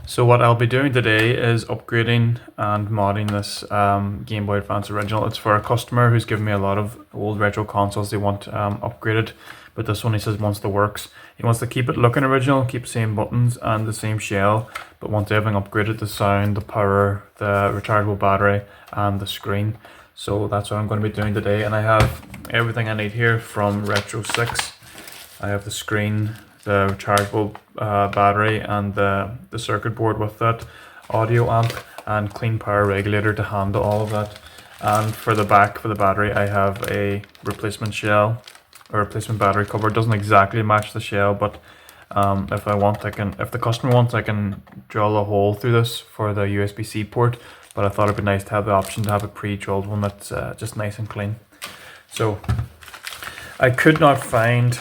So what I'll be doing today is upgrading and modding this Game Boy Advance original. It's for a customer who's given me a lot of old retro consoles they want upgraded, but this one he says wants the works. He wants to keep it looking original, keep the same buttons and the same shell, but wants everything upgraded: the sound, the power, the rechargeable battery and the screen. So that's what I'm going to be doing today, and I have everything I need here from Retrosix. I have the screen, the rechargeable battery and the circuit board with that, audio amp and clean power regulator to handle all of that. And for the back, for the battery, I have a replacement shell or replacement battery cover. It doesn't exactly match the shell, but if I want, if the customer wants, I can drill a hole through this for the USB-C port, but I thought it'd be nice to have the option to have a pre-drilled one that's just nice and clean. So I could not find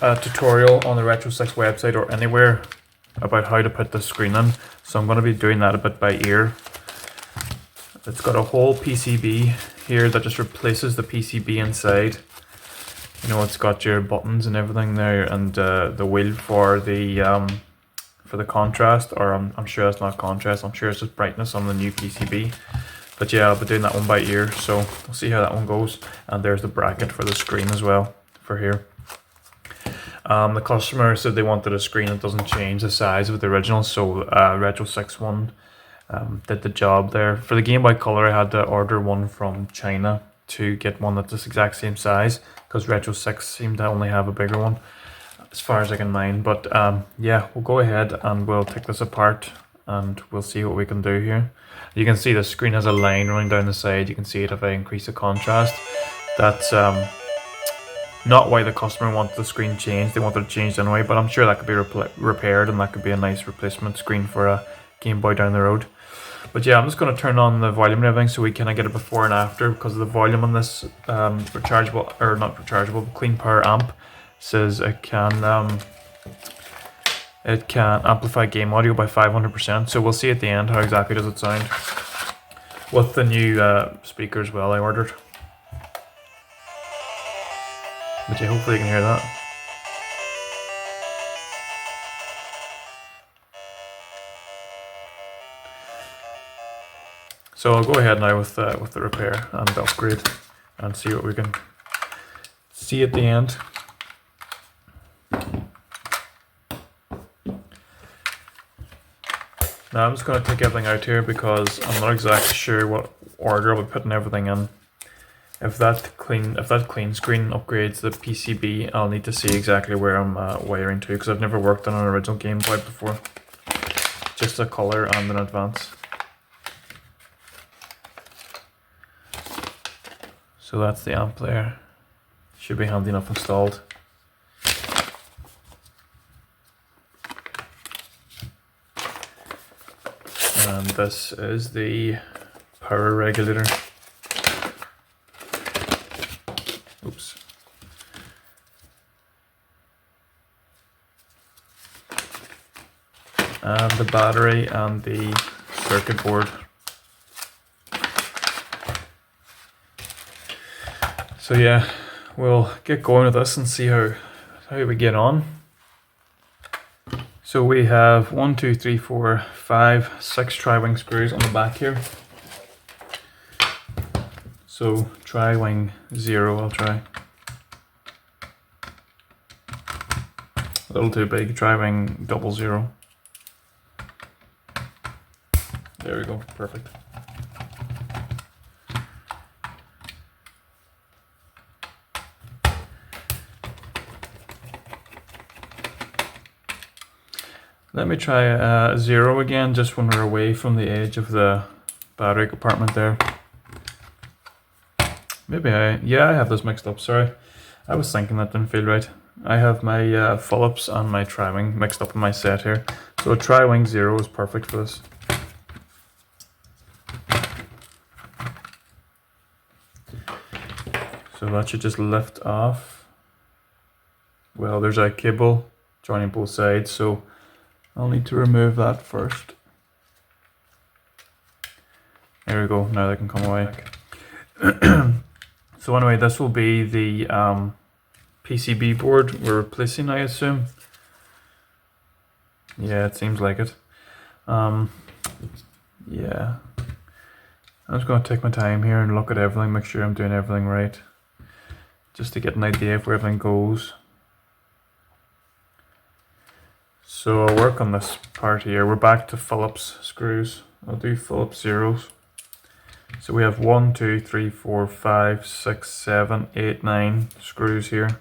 a tutorial on the Retrosix website or anywhere about how to put the screen in, so I'm going to be doing that a bit by ear. It's got a whole PCB here that just replaces the PCB inside. You know, it's got your buttons and everything there, and the wheel for the contrast, or I'm sure it's not contrast, I'm sure it's just brightness on the new PCB. But yeah, I'll be doing that one by ear, so we'll see how that one goes. And there's the bracket for the screen as well for here. The customer said they wanted a screen that doesn't change the size of the original, so Retrosix one did the job there. For the Game Boy Color, I had to order one from China to get one that's the exact same size, because Retrosix seemed to only have a bigger one, as far as I can mind. But yeah, we'll go ahead and we'll take this apart and we'll see what we can do here. You can see the screen has a line running down the side. You can see it if I increase the contrast. That's not why the customer wanted the screen changed. They wanted it changed anyway, but I'm sure that could be repaired, and that could be a nice replacement screen for a Game Boy down the road. But yeah, I'm just going to turn on the volume and everything so we can get a before and after, because the volume on this rechargeable, or not rechargeable, clean power amp says it can amplify game audio by 500%. So we'll see at the end how exactly does it sound with the new speakers well I ordered. But yeah, hopefully you can hear that. So I'll go ahead now with the repair and the upgrade and see what we can see at the end. Now I'm just going to take everything out here because I'm not exactly sure what order I'll be putting everything in. If that clean screen upgrades the PCB, I'll need to see exactly where I'm wiring to, because I've never worked on an original Game Boy before. Just a color and an advance. So that's the amp there. Should be handy enough installed. And this is the power regulator. Oops. And the battery and the circuit board. So yeah, we'll get going with this and see how we get on. So we have 1, 2, 3, 4, 5, 6 tri-wing screws on the back here. So tri-wing 0 I'll try. A little too big, tri-wing 00. There we go, perfect. Let me try 0 again, just when we're away from the edge of the battery compartment there. Maybe yeah, I have this mixed up, sorry. I was thinking that didn't feel right. I have my Phillips and my tri-wing mixed up in my set here. So a tri-wing 0 is perfect for this. So that should just lift off. Well, there's a cable joining both sides, so I'll need to remove that first. There we go, now they can come away. So anyway, this will be the PCB board we're replacing, I assume. Yeah, it seems like it. Yeah, I'm just going to take my time here and look at everything, make sure I'm doing everything right, just to get an idea of where everything goes. So I'll work on this part here. We're back to Phillips screws. I'll do Phillips zeros. So we have 1, 2, 3, 4, 5, 6, 7, 8, 9 screws here.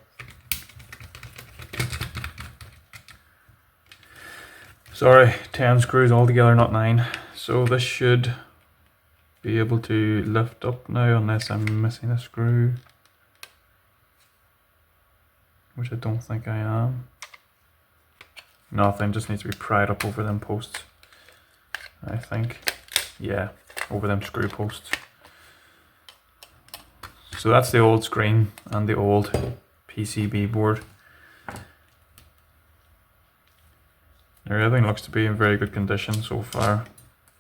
Sorry, 10 screws altogether, not 9. So this should be able to lift up now, unless I'm missing a screw, which I don't think I am. Nothing, just needs to be pried up over them posts, I think. Yeah, over them screw posts. So that's the old screen and the old PCB board. Everything looks to be in very good condition so far.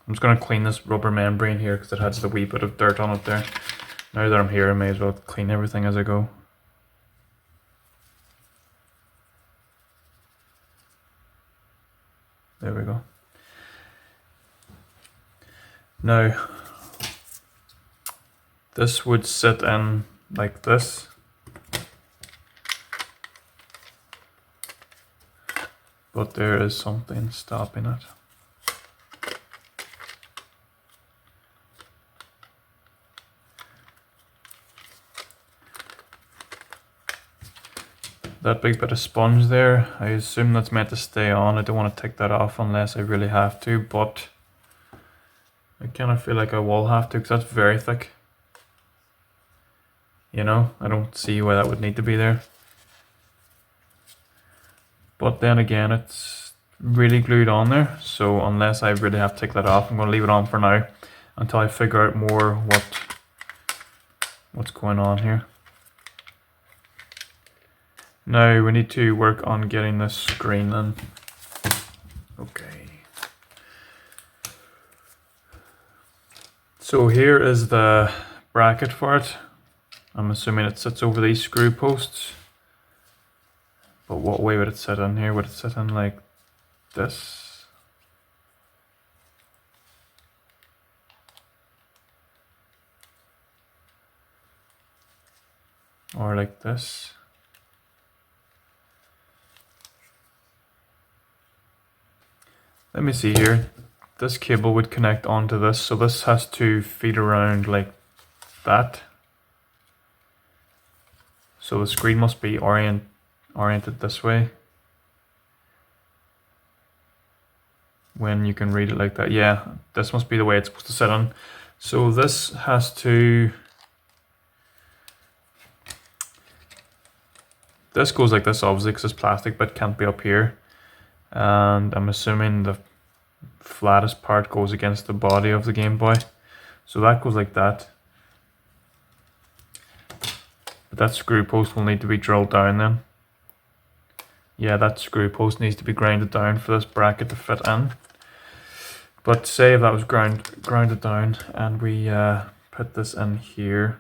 I'm just going to clean this rubber membrane here because it has a wee bit of dirt on it there. Now that I'm here, I may as well clean everything as I go. There we go. Now, this would sit in like this. But there is something stopping it. That big bit of sponge there, I assume that's meant to stay on. I don't want to take that off unless I really have to, but I kind of feel like I will have to because that's very thick. You know, I don't see why that would need to be there. But then again, it's really glued on there, so unless I really have to take that off, I'm going to leave it on for now until I figure out more what's going on here. Now we need to work on getting this screen in. Okay. So here is the bracket for it. I'm assuming it sits over these screw posts. But what way would it sit in here? Would it sit in like this? Or like this? Let me see here. This cable would connect onto this, so this has to feed around like that. So the screen must be oriented this way. When you can read it like that. Yeah, this must be the way it's supposed to sit on. So this has to... This goes like this obviously because this plastic bit can't be up here. And I'm assuming the flattest part goes against the body of the Game Boy. So that goes like that. But that screw post will need to be drilled down then. Yeah, that screw post needs to be grounded down for this bracket to fit in. But say if that was grounded down and we put this in here,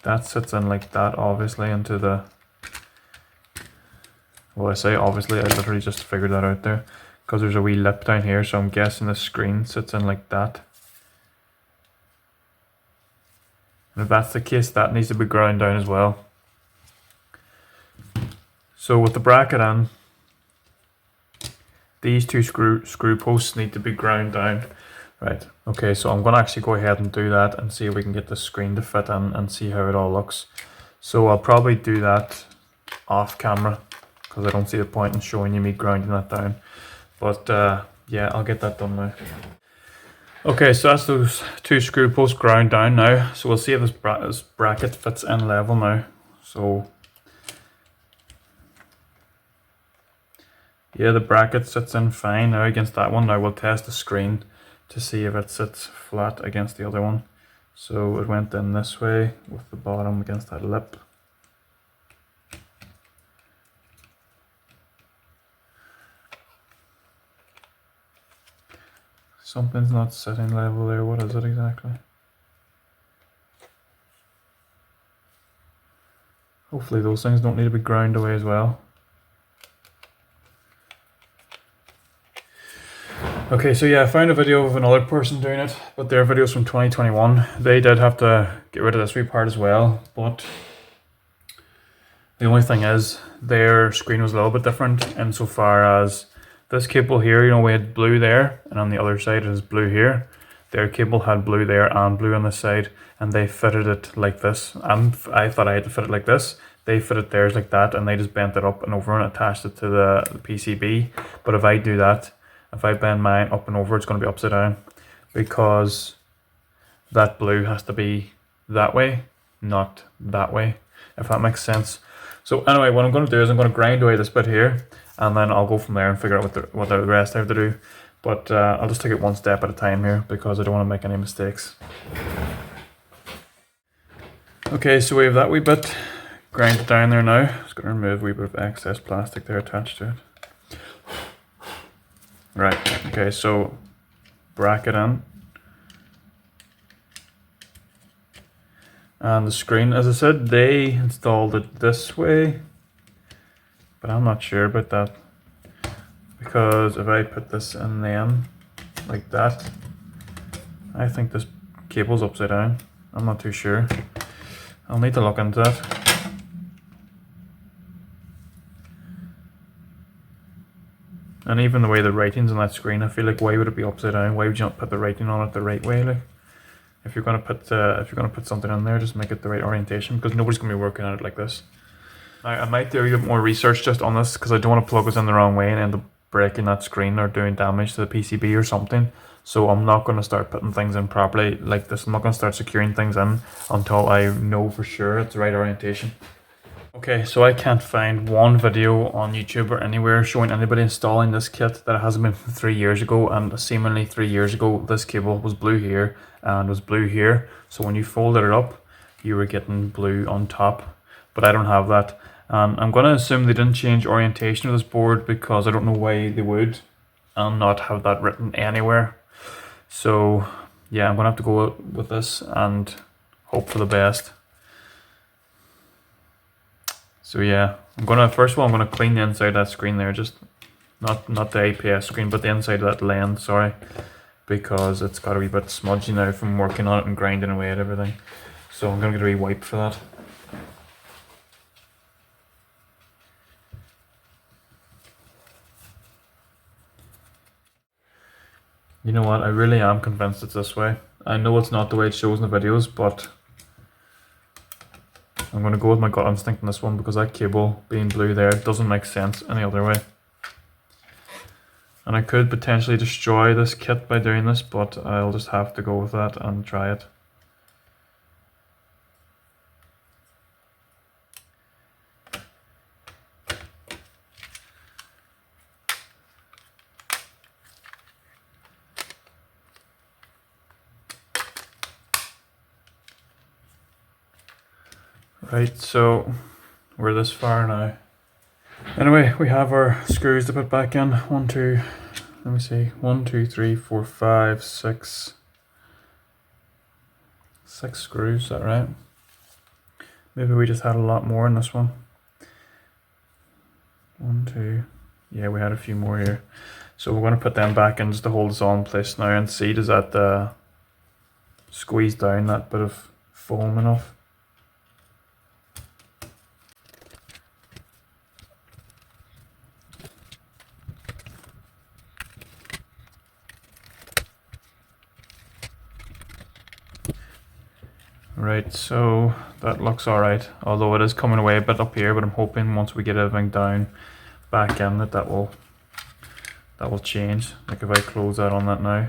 that sits in like that obviously into the... Well, I say obviously, I literally just figured that out there because there's a wee lip down here, so I'm guessing the screen sits in like that. And if that's the case, that needs to be ground down as well. So with the bracket in, these two screw posts need to be ground down. Right, okay, so I'm going to actually go ahead and do that and see if we can get the screen to fit in and see how it all looks. So I'll probably do that off camera because I don't see the point in showing you me grinding that down. But yeah, I'll get that done now. Okay, so that's those two screw posts ground down now. So we'll see if this bracket fits in level now. So yeah, the bracket sits in fine now against that one. Now we'll test the screen to see if it sits flat against the other one. So it went in this way with the bottom against that lip. Something's not sitting level there. What is it exactly? Hopefully those things don't need to be ground away as well. Okay, so yeah, I found a video of another person doing it, but their video's from 2021. They did have to get rid of this wee part as well, but the only thing is their screen was a little bit different insofar as this cable here, you know, we had blue there, and on the other side is blue here. Their cable had blue there and blue on this side, and they fitted it like this. I thought I had to fit it like this. They fitted theirs like that, and they just bent it up and over and attached it to the PCB. But if I do that, if I bend mine up and over, it's going to be upside down, because that blue has to be that way, not that way, if that makes sense. So anyway, what I'm going to do is I'm going to grind away this bit here, and then I'll go from there and figure out what the rest I have to do. But I'll just take it one step at a time here, because I don't want to make any mistakes. Okay, so we have that wee bit grinded down there now. Just going to remove a wee bit of excess plastic there attached to it. Right, okay, so bracket in. And the screen, as I said, they installed it this way, but I'm not sure about that, because if I put this in then, like that, I think this cable's upside down. I'm not too sure. I'll need to look into that. And even the way the writing's on that screen, I feel like, why would it be upside down? Why would you not put the writing on it the right way? Like, if you're gonna put something in there, just make it the right orientation, because nobody's gonna be working at it like this. Now, I might do a bit more research just on this, because I don't want to plug this in the wrong way and end up breaking that screen or doing damage to the PCB or something. So I'm not going to start putting things in properly like this. I'm not going to start securing things in until I know for sure it's the right orientation. Okay, so I can't find one video on YouTube or anywhere showing anybody installing this kit that hasn't been from 3 years ago, and seemingly 3 years ago this cable was blue here and was blue here. So when you folded it up, you were getting blue on top, but I don't have that. I'm going to assume they didn't change orientation of this board, because I don't know why they would and not have that written anywhere. So yeah, I'm going to have to go with this and hope for the best. So yeah, first of all, I'm gonna clean the inside of that screen there, just not the IPS screen, but the inside of that lens, sorry, because it's got a wee bit smudgy now from working on it and grinding away at everything. So I'm gonna get a wee wipe for that. You know what, I really am convinced it's this way. I know it's not the way it shows in the videos, but I'm going to go with my gut instinct in this one, because that cable being blue there doesn't make sense any other way. And I could potentially destroy this kit by doing this, but I'll just have to go with that and try it. Right, so we're this far now. Anyway, we have our screws to put back in. 1, 2, let me see, 1, 2, 3, 4, 5, 6. 6 screws, is that right? Maybe we just had a lot more in this one. 1, 2, yeah, we had a few more here. So we're going to put them back in just to hold us all in place now, and see, does that squeeze down that bit of foam enough? Right, so that looks alright, although it is coming away a bit up here, but I'm hoping once we get everything down back in that will change. Like if I close that on that now.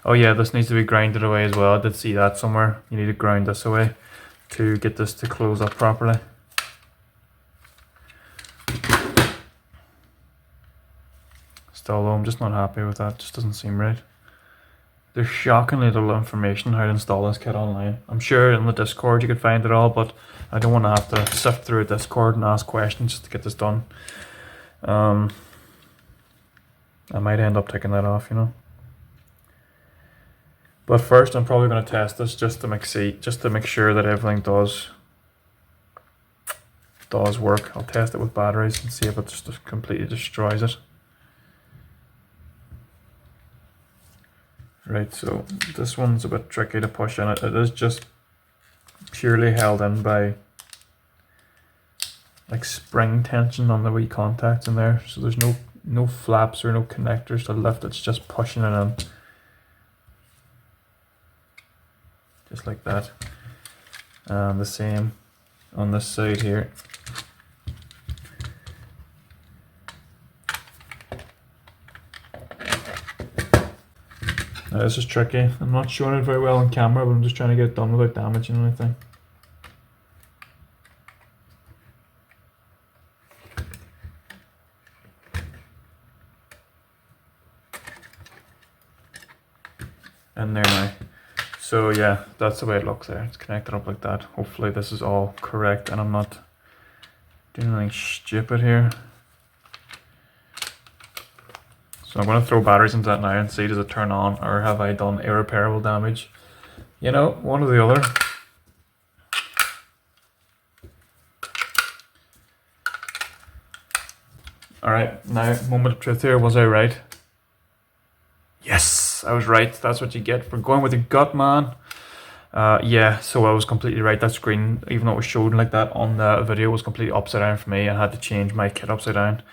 Oh yeah, this needs to be grinded away as well. I did see that somewhere. You need to grind this away to get this to close up properly. Still though, I'm just not happy with that. It just doesn't seem right. There's shockingly little information how to install this kit online. I'm sure in the Discord you could find it all, but I don't want to have to sift through a Discord and ask questions just to get this done. I might end up taking that off, you know. But first, I'm probably going to test this just to make sure that everything does work. I'll test it with batteries and see if it just completely destroys it. Right, so this one's a bit tricky to push in. It is just purely held in by like spring tension on the wee contacts in there. So there's no flaps or no connectors to lift, it's just pushing it in. Just like that. And the same on this side here. Now this is tricky. I'm not showing it very well on camera, but I'm just trying to get it done without damaging anything. In there now. So yeah, that's the way it looks there. It's connected up like that. Hopefully this is all correct and I'm not doing anything stupid here. So I'm going to throw batteries into that now and see does it turn on, or have I done irreparable damage? You know, one or the other. Alright, now moment of truth here. Was I right? Yes, I was right. That's what you get for going with your gut, man. Yeah, so I was completely right. That screen, even though it was shown like that on the video, was completely upside down for me. I had to change my kit upside down.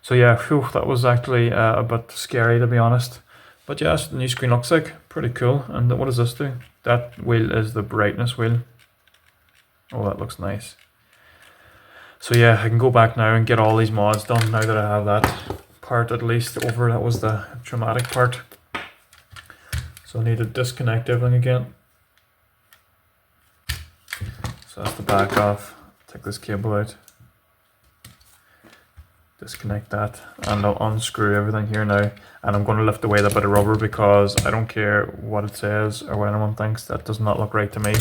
So yeah, whew, that was actually a bit scary, to be honest. But yeah, that's what the new screen looks like. Pretty cool. And what does this do? That wheel is the brightness wheel. Oh, that looks nice. So yeah, I can go back now and get all these mods done now that I have that part at least over. That was the traumatic part. So I need to disconnect everything again. So that's the back off. Take this cable out. Disconnect that, and I'll unscrew everything here now, and I'm going to lift away that bit of rubber because I don't care what it says or what anyone thinks. That does not look right to me.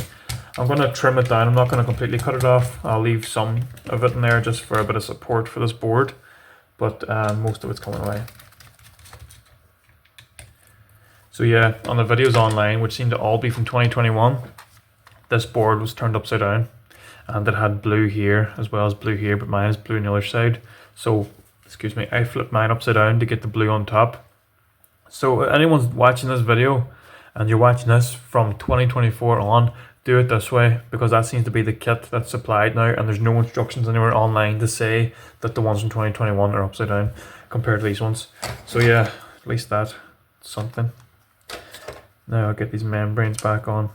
I'm going to trim it down. I'm not going to completely cut it off. I'll leave some of it in there just for a bit of support for this board, but most of it's coming away. So yeah, on the videos online, which seem to all be from 2021, this board was turned upside down and it had blue here as well as blue here, but mine is blue on the other side. So, excuse me, I flipped mine upside down to get the blue on top. So anyone's watching this video and you're watching this from 2024 on, do it this way, because that seems to be the kit that's supplied now, and there's no instructions anywhere online to say that the ones from 2021 are upside down compared to these ones. So yeah, at least that's something. Now I'll get these membranes back on.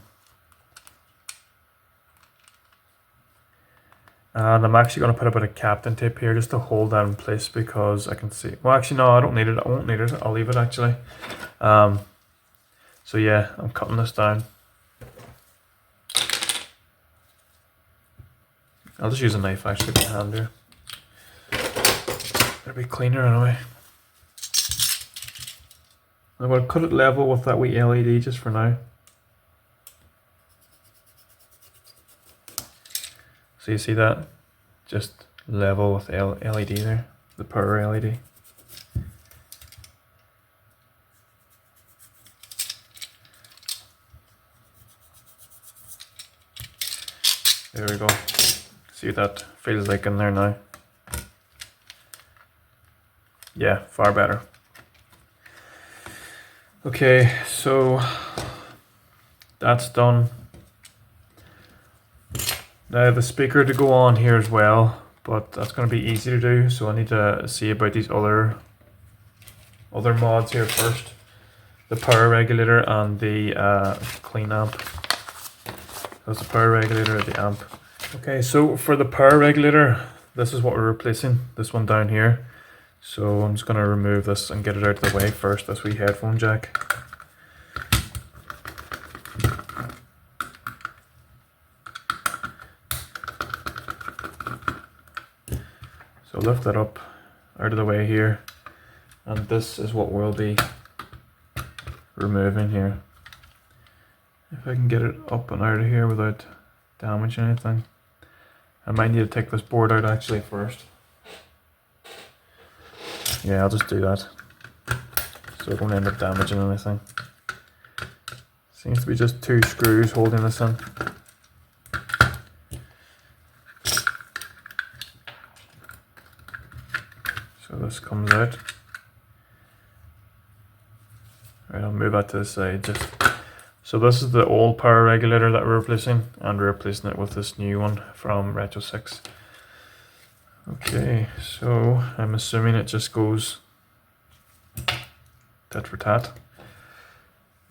And I'm actually going to put a bit of Captain tape here just to hold that in place, because I can see, well actually no, I don't need it, I won't need it, I'll leave it actually. So yeah, I'm cutting this down. I'll just use a knife actually by hand here. It'll be cleaner anyway. I'm going to cut it level with that wee LED just for now. So you see that? Just level with LED there, the power LED. There we go. See what that feels like in there now. Yeah, far better. Okay, so that's done. Now the speaker to go on here as well, but that's going to be easy to do, so I need to see about these other mods here first. The power regulator and the clean amp. That's the power regulator and the amp. Okay, so for the power regulator, this is what we're replacing, this one down here. So I'm just going to remove this and get it out of the way first, this wee headphone jack. So lift that up out of the way here, and this is what we'll be removing here. If I can get it up and out of here without damaging anything. I might need to take this board out actually first. Yeah, I'll just do that, so I don't end up damaging anything. Seems to be just 2 screws holding this in. So this comes out. Right, I'll move that to the side just. So this is the old power regulator that we're replacing, and we're replacing it with this new one from Retrosix. Okay, so I'm assuming it just goes tat for tat.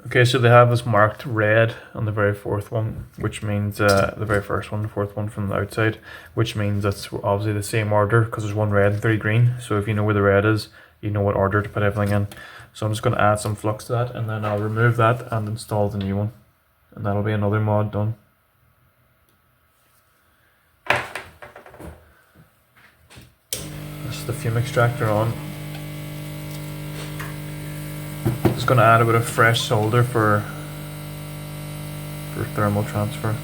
Okay, so they have this marked red on the very fourth one, which means the very first one, the fourth one from the outside, which means that's obviously the same order because there's one red and 3 green. So if you know where the red is, you know what order to put everything in. So I'm just going to add some flux to that, and then I'll remove that and install the new one, and that'll be another mod done. This is the fume extractor on. Just going to add a bit of fresh solder for thermal transfer.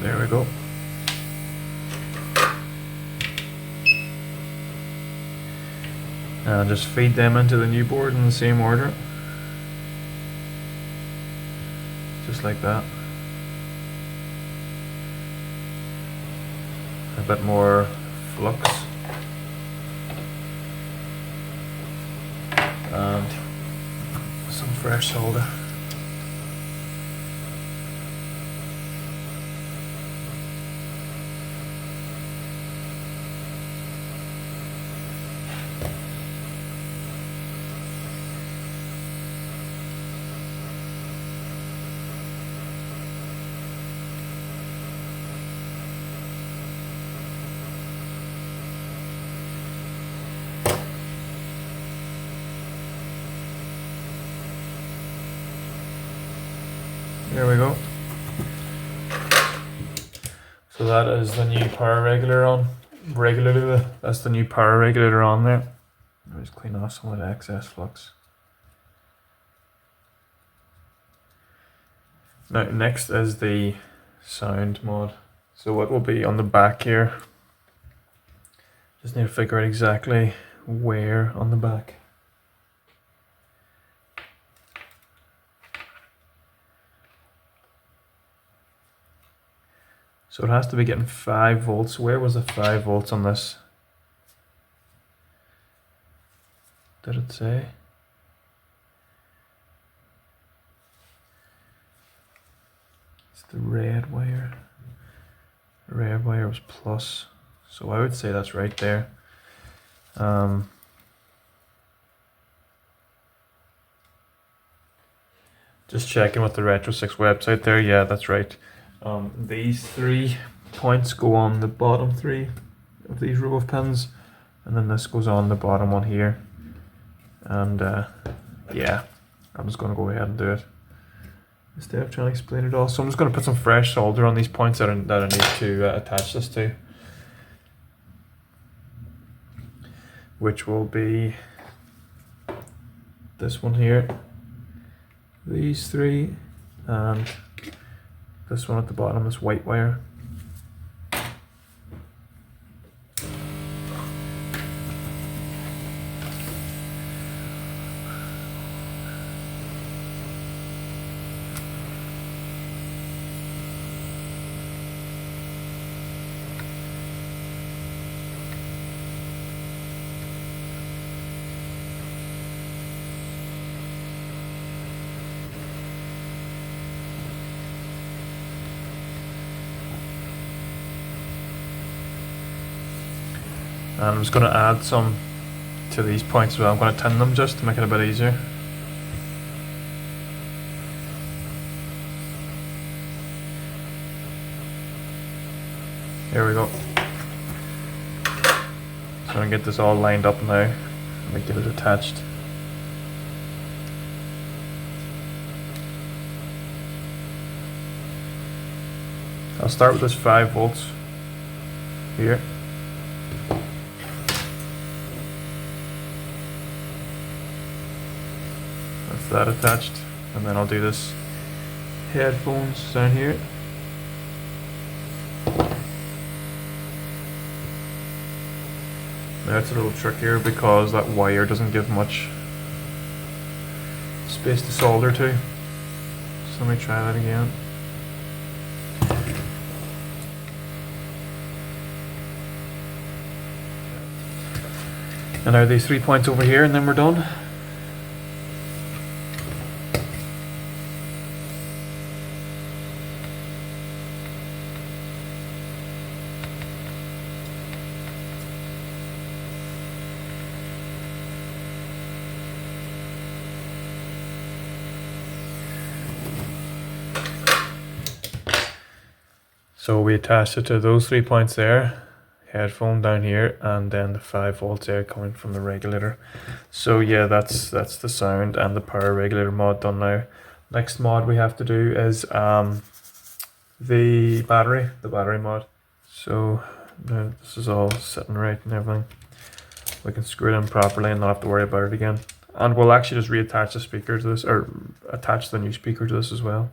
There we go. And just feed them into the new board in the same order. Just like that. A bit more flux. And some fresh solder. There we go. So that is the new power regulator on. That's the new power regulator on there. I'll just clean off some of the excess flux. Now next is the sound mod. So what will be on the back here? Just need to figure out exactly where on the back. So it has to be getting 5 volts. Where was the 5 volts on this? Did it say? It's the red wire. The red wire was plus. So I would say that's right there. Just checking with the Retrosix website there. Yeah, that's right. These 3 points go on the bottom 3 of these row of pins, and then this goes on the bottom one here. And yeah, I'm just going to go ahead and do it instead of trying to explain it all. So I'm just going to put some fresh solder on these points that I need to attach this to, which will be this one here, these 3, and this one at the bottom, this white wire. And I'm just going to add some to these points as well. I'm going to tin them just to make it a bit easier. There we go. So I'm going to get this all lined up now. Let me get it attached. I'll start with this 5 volts here. That's that attached, and then I'll do this headphones down here. Now it's a little trickier because that wire doesn't give much space to solder to. So let me try that again. And now these 3 points over here, and then we're done. So we attached it to those 3 points there, headphone down here, and then the 5 volts there coming from the regulator. So yeah, that's the sound and the power regulator mod done now. Next mod we have to do is the battery mod. So now this is all sitting right and everything. We can screw it in properly and not have to worry about it again. And we'll actually just reattach the speaker to this, or attach the new speaker to this as well.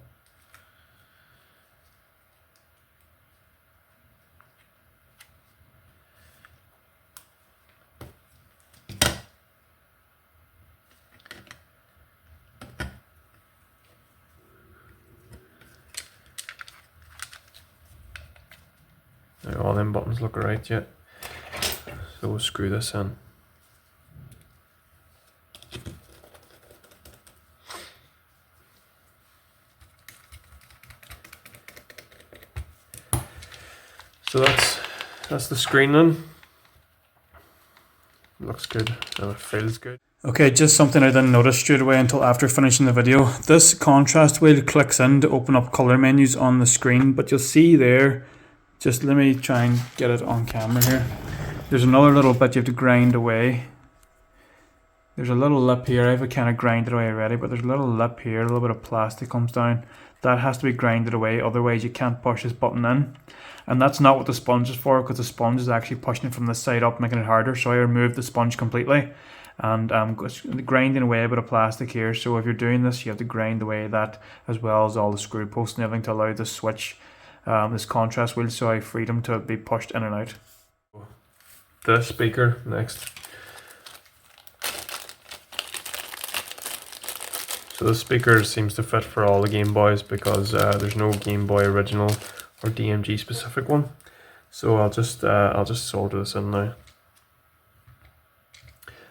Now all them buttons look right yet, so we'll screw this in. So that's the screen then. Looks good and it feels good. Okay, just something I didn't notice straight away until after finishing the video. This contrast wheel clicks in to open up color menus on the screen, but you'll see there, just let me try and get it on camera here. There's another little bit you have to grind away. There's a little lip here. I've kind of grinded away already, but there's a little lip here, a little bit of plastic comes down. That has to be grinded away, otherwise you can't push this button in. And that's not what the sponge is for, because the sponge is actually pushing it from the side up, making it harder. So I removed the sponge completely, and I'm grinding away a bit of plastic here. So if you're doing this, you have to grind away that, as well as all the screw posts and everything, to allow the switch, this contrast wheel, so I freed them to be pushed in and out. The speaker next. So the speaker seems to fit for all the Game Boys, because there's no Game Boy original or DMG specific one. So I'll just solder this in now.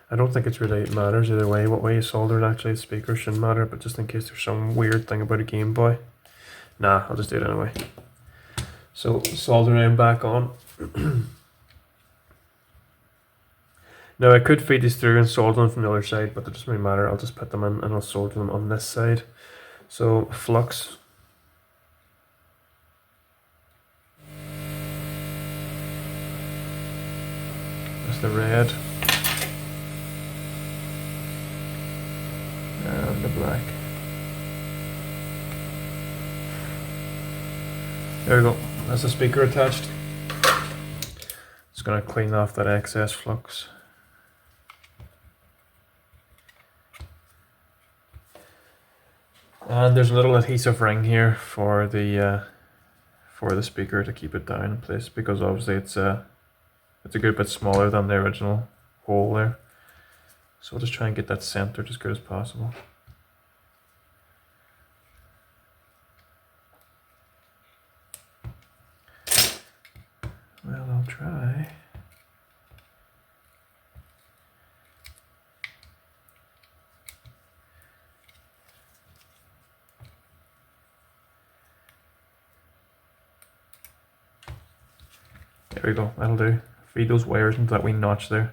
I don't think it really matters either way what way you solder it. Actually, the speaker shouldn't matter, but just in case there's some weird thing about a Game Boy, nah, I'll just do it anyway. So soldering back on. Now I could feed these through and solder them from the other side, but it doesn't really matter. I'll just put them in and I'll solder them on this side. So flux. That's the red. And the black. There we go. That's the speaker attached. Just gonna clean off that excess flux. And there's a little adhesive ring here for the speaker to keep it down in place, because obviously it's a good bit smaller than the original hole there. So we'll just try and get that centered as good as possible. Well, I'll try. There we go, that'll do. Feed those wires into that wee notch there.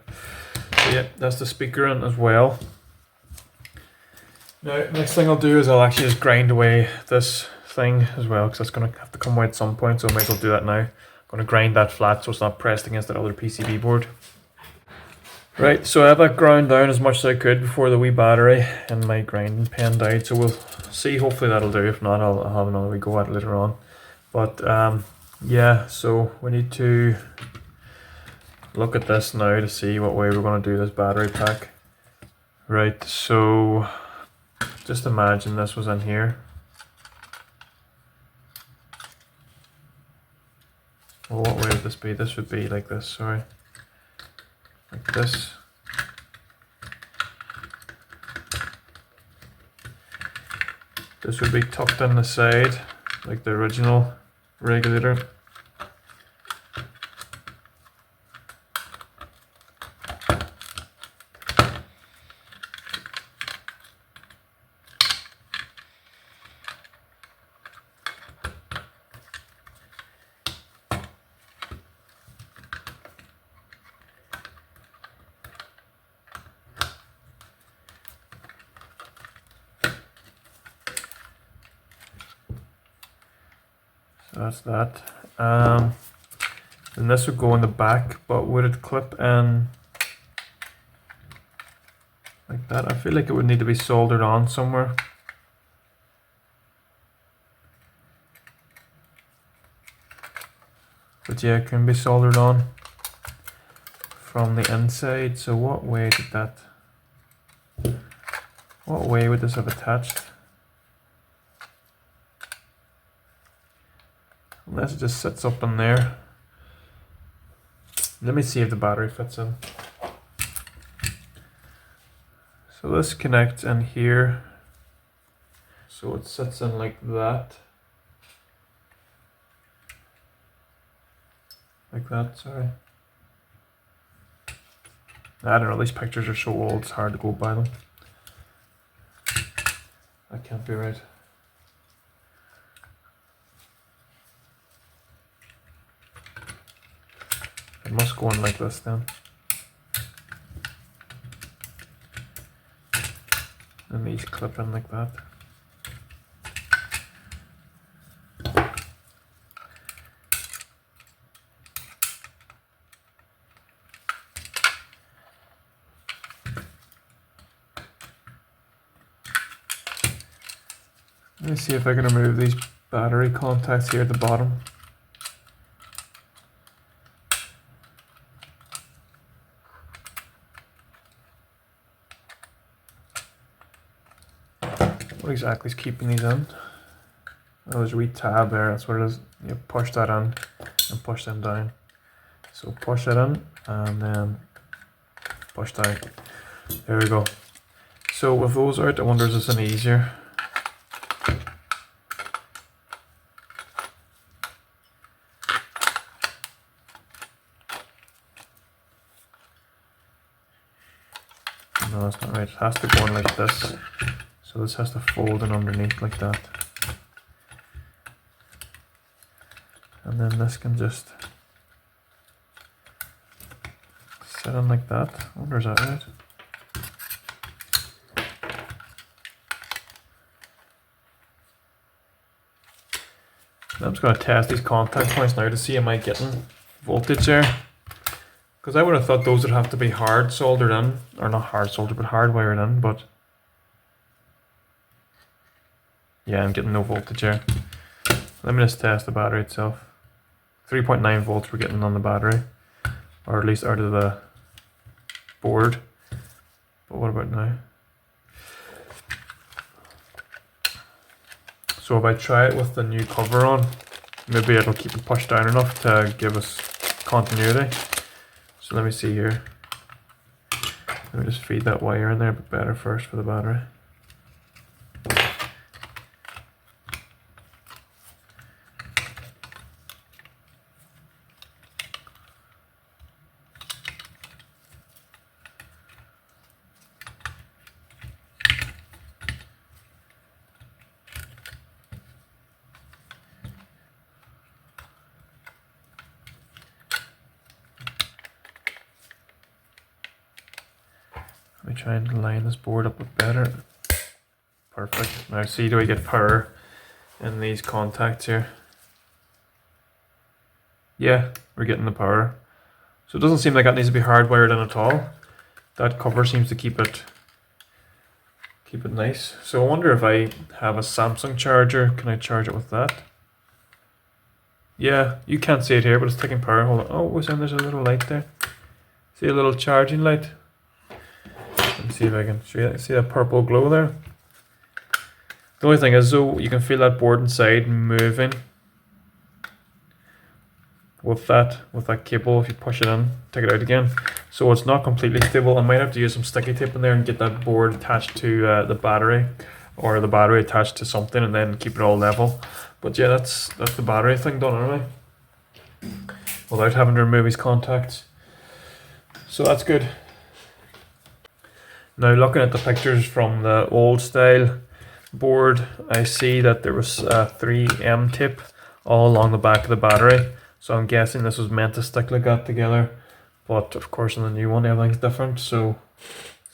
So yeah, that's the speaker in as well. Now, next thing I'll do is I'll actually just grind away this thing as well, because that's going to have to come away at some point, so I might as well do that now. I'm going to grind that flat so it's not pressed against that other PCB board. Right, so I have that ground down as much as I could before the wee battery and my grinding pen died, so we'll see, hopefully that'll do. If not, I'll have another wee go at it later on. But yeah, so we need to look at this now to see what way we're going to do this battery pack. Right, so just imagine this was in here. Well, what way would this be? This would be like this, sorry. like this. This would be tucked in the side, like the original regulator. So that's that. And this would go in the back, but would it clip in like that? I feel like it would need to be soldered on somewhere. But yeah, it can be soldered on from the inside. So what way would this have attached? Unless it just sits up in there. Let me see if the battery fits in. So this connects in here. So it sits in like that. Like that, sorry. I don't know, these pictures are so old, it's hard to go by them. That can't be right. It must go in like this then. And these clip in like that. Let me see if I can remove these battery contacts here at the bottom. What exactly is keeping these in? Oh, there's a wee tab there, that's what it is. You push that in and push them down. So push it in and then push down. There we go. So with those out, I wonder is this any easier? No, that's not right. It has to go in like this. So this has to fold in underneath like that. And then this can just sit in like that. I wonder is that right? I'm just going to test these contact points now to see am I getting voltage there. Because I would have thought those would have to be hard soldered in, or not hard soldered, but hard wired in, but yeah, I'm getting no voltage here. Let me just test the battery itself. 3.9 volts we're getting on the battery, or at least out of the board. But what about now? So if I try it with the new cover on, maybe it'll keep it pushed down enough to give us continuity. So let me see here. Let me just feed that wire in there a bit better first for the battery. Let me try and line this board up a bit better. Perfect. Now see, do I get power in these contacts here? Yeah, we're getting the power. So it doesn't seem like that needs to be hardwired in at all. That cover seems to keep it nice. So I wonder if I have a Samsung charger, can I charge it with that? Yeah, you can't see it here, but it's taking power. Hold on. Oh, there's a little light there. See a little charging light? Let me see if I can show you. See that purple glow there? The only thing is though, you can feel that board inside moving with that cable. If you push it in, take it out again. So it's not completely stable. I might have to use some sticky tape in there and get that board attached to the battery, or the battery attached to something, and then keep it all level. But yeah, that's the battery thing done anyway, without having to remove his contacts. So that's good. Now looking at the pictures from the old style board, I see that there was a 3M tip all along the back of the battery. So I'm guessing this was meant to stick like that together. But of course in the new one everything's different. So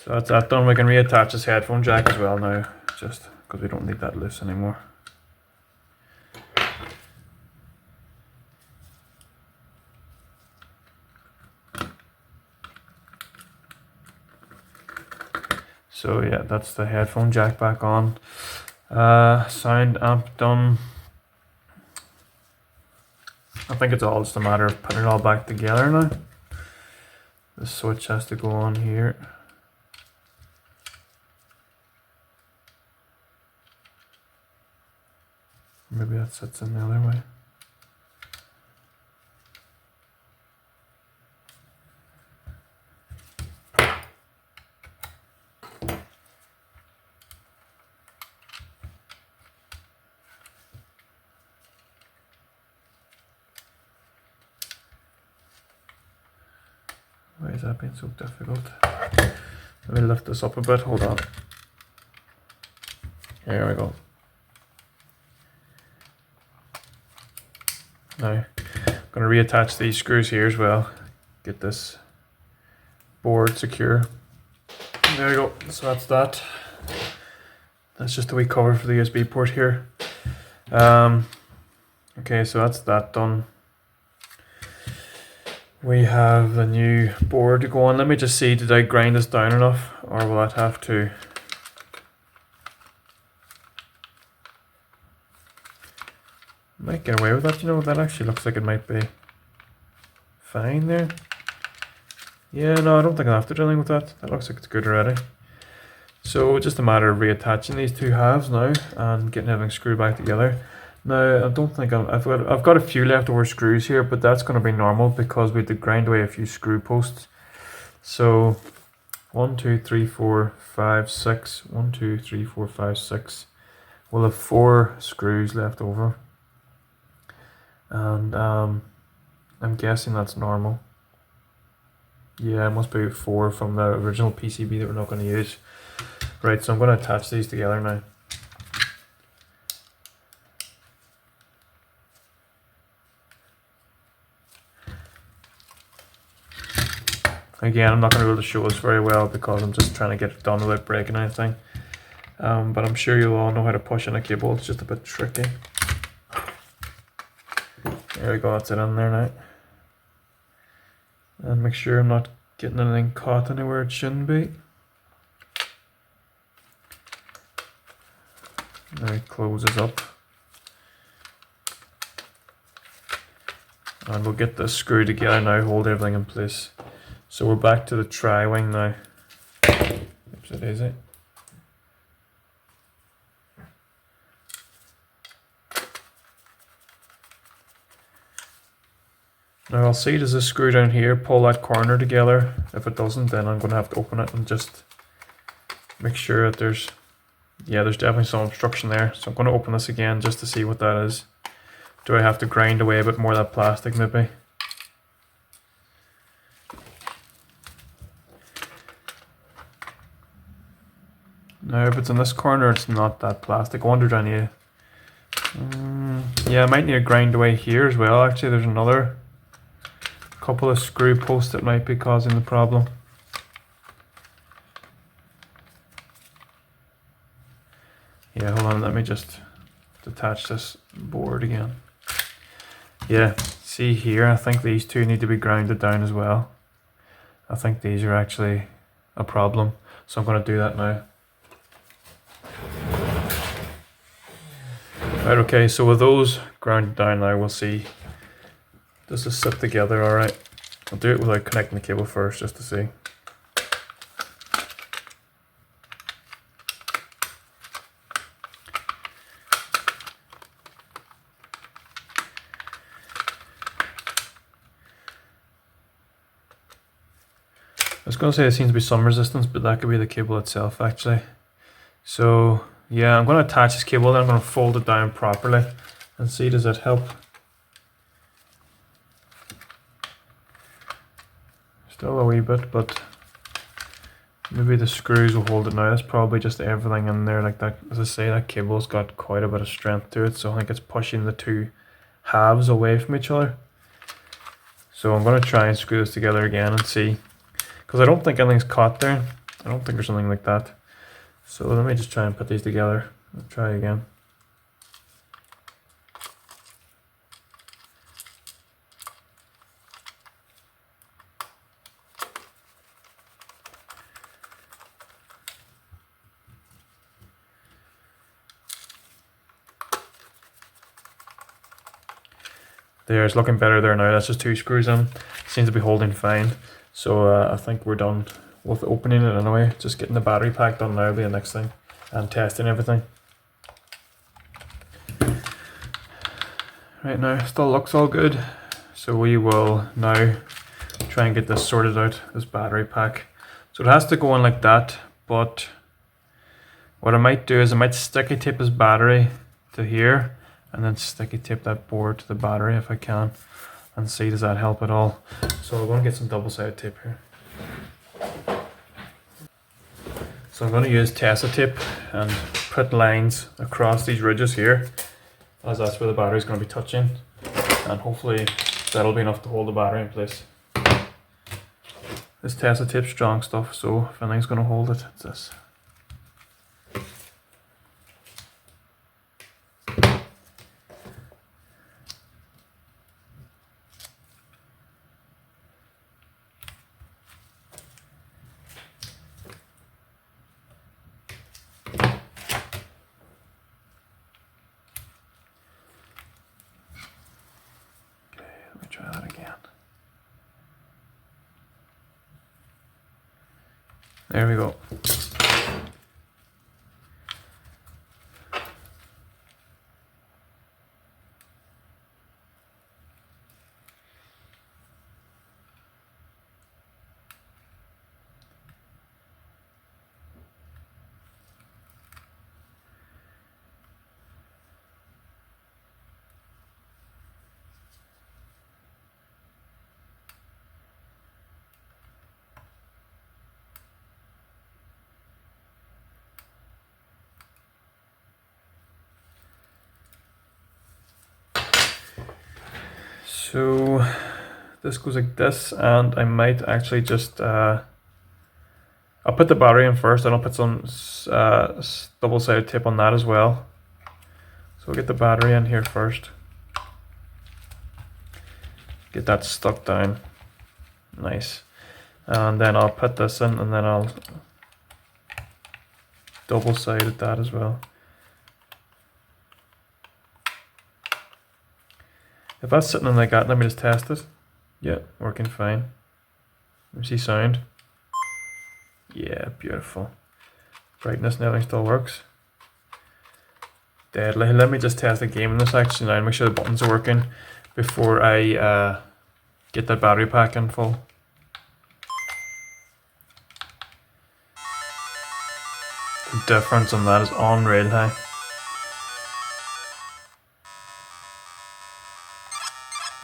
that's that done. We can reattach this headphone jack as well now, just because we don't need that loose anymore. So yeah, that's the headphone jack back on. Sound amp done. I think it's all just a matter of putting it all back together now. The switch has to go on here. Maybe that sits in the other way. Why is that being so difficult? Let me lift this up a bit, hold on. There we go. Now, I'm going to reattach these screws here as well. Get this board secure. There we go, so that's that. That's just a wee cover for the USB port here. Okay, so that's that done. We have the new board to go on. Let me just see, did I grind this down enough, or will that have to? Might get away with that, you know, that actually looks like it might be fine there. Yeah, no, I don't think I'll have to do anything with that. That looks like it's good already. So just a matter of reattaching these two halves now and getting everything screwed back together. Now, I don't think I've got a few leftover screws here, but that's going to be normal because we had to grind away a few screw posts. So 1, 2, 3, 4, 5, 6. 1, 2, 3, 4, 5, 6. We'll have 4 screws left over. And I'm guessing that's normal. Yeah, it must be 4 from the original PCB that we're not going to use. Right, so I'm going to attach these together now. Again, I'm not going to be able to show this very well because I'm just trying to get it done without breaking anything. But I'm sure you'll all know how to push in a cable. It's just a bit tricky. There we go, that's it in there now. And make sure I'm not getting anything caught anywhere it shouldn't be. Now it closes up. And we'll get this screw together now, hold everything in place. So we're back to the tri-wing now. Oops, it is it. Now I'll see, does this screw down here pull that corner together? If it doesn't, then I'm going to have to open it and just make sure that there's definitely some obstruction there. So I'm going to open this again just to see what that is. Do I have to grind away a bit more of that plastic maybe? Now if it's in this corner, it's not that plastic. I wonder, do I need yeah, I might need to grind away here as well. Actually, there's another couple of screw posts that might be causing the problem. Yeah, hold on, let me just detach this board again. Yeah, see here, I think these two need to be grounded down as well. I think these are actually a problem, so I'm going to do that now. Right, okay, so with those grounded down now, we'll see, does this sit together alright? I'll do it without connecting the cable first, just to see. I was going to say there seems to be some resistance, but that could be the cable itself actually. So yeah, I'm going to attach this cable, then I'm going to fold it down properly and see does it help. Still a wee bit, but maybe the screws will hold it now. That's probably just everything in there like that. As I say, that cable's got quite a bit of strength to it, so I think it's pushing the two halves away from each other. So I'm going to try and screw this together again and see, because I don't think anything's caught there. I don't think there's something like that. So let me just try and put these together. I'll try again. There, it's looking better there now. That's just two screws in. Seems to be holding fine. So I think we're done with opening it anyway. Just getting the battery pack done now will be the next thing, and testing everything. Right now, still looks all good. So we will now try and get this sorted out, this battery pack. So it has to go in like that, but what I might do is I might sticky tape this battery to here, and then sticky tape that board to the battery if I can, and see does that help at all. So I'm going to get some double-sided tape here. So I'm going to use Tessa tape and put lines across these ridges here, as that's where the battery is going to be touching, and hopefully that'll be enough to hold the battery in place. This Tessa tape's strong stuff, so if anything's going to hold it, it's this. Try that again. There we go. So this goes like this, and I might actually just I'll put the battery in first, and I'll put some double-sided tape on that as well. So we'll get the battery in here first, get that stuck down nice, and then I'll put this in, and then I'll double-sided that as well. If that's sitting in like that, let me just test it. Yeah, working fine. Let me see sound. Yeah, beautiful. Brightness and everything still works. Deadly. Let me just test the game in this actually now and make sure the buttons are working before I get that battery pack in full. The difference on that is unreal high.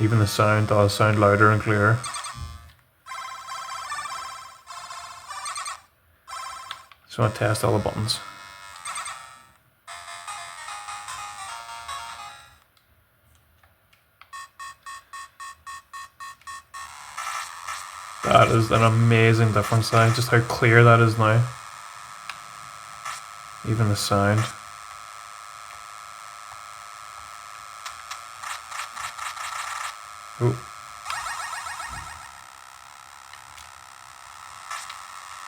Even the sound does sound louder and clearer. So I test all the buttons. That is an amazing difference now, just how clear that is now. Even the sound. Ooh.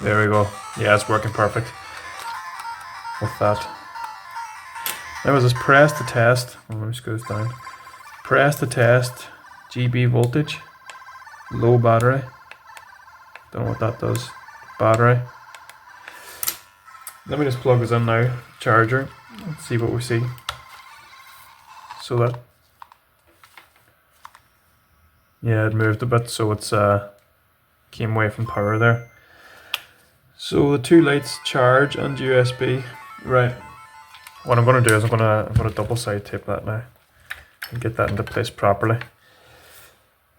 There we go. Yeah, it's working perfect with that. Now is this press to test. Oh, let me screw this down. Press to test GB voltage. Low battery. Don't know what that does. Battery. Let me just plug this in now. Charger. Let's see what we see. So that. Yeah, it moved a bit, so it's came away from power there. So the two lights, charge and USB. Right. What I'm going to do is I'm going to double side tape that now and get that into place properly.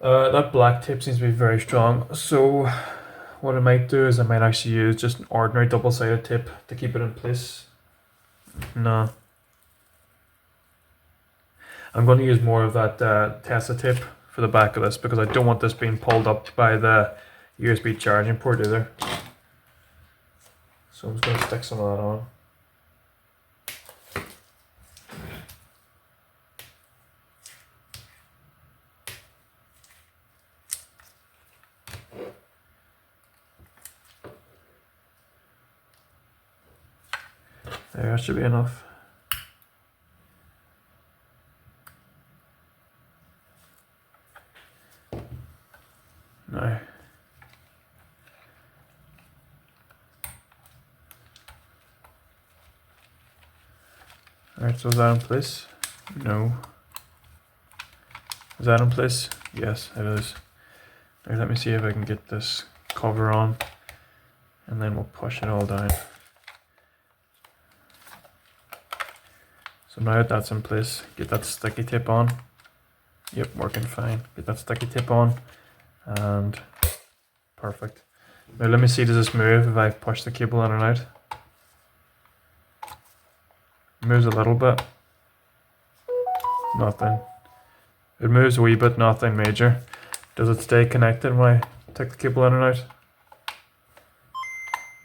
That black tape seems to be very strong, so what I might do is I might actually use just an ordinary double-sided tape to keep it in place. No. I'm going to use more of that Tesla tape for the back of this because I don't want this being pulled up by the USB charging port either. So I'm just going to stick some of that on. There, that should be enough. Now, alright, so is that in place? No. Is that in place? Yes, it is. Right, let me see if I can get this cover on, and then we'll push it all down. So now that that's in place, get that sticky tape on. Yep, working fine. Get that sticky tape on, and perfect. Now let me see, does this move if I push the cable in and out? It moves a little bit. Nothing. It moves a wee bit, nothing major. Does it stay connected when I take the cable in and out?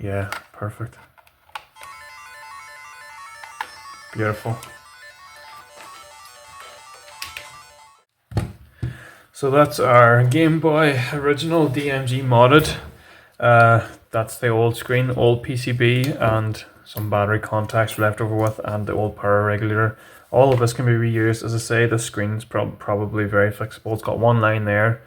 Yeah, perfect. Beautiful. So that's our Game Boy original DMG modded. That's the old screen, old PCB, and some battery contacts left over with, and the old power regulator. All of this can be reused. As I say, the screen's probably very flexible. It's got one line there,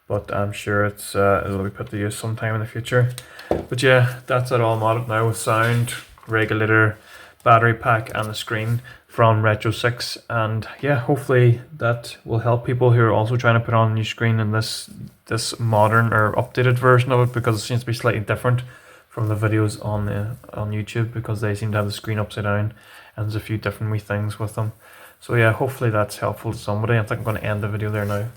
but I'm sure it'll be put to use sometime in the future. But yeah, that's it all modded now with sound, regulator, battery pack, and the screen from Retrosix. And yeah, hopefully that will help people who are also trying to put on a new screen in this modern or updated version of it, because it seems to be slightly different from the videos on YouTube, because they seem to have the screen upside down and there's a few different wee things with them. So yeah, hopefully that's helpful to somebody. I think I'm going to end the video there now.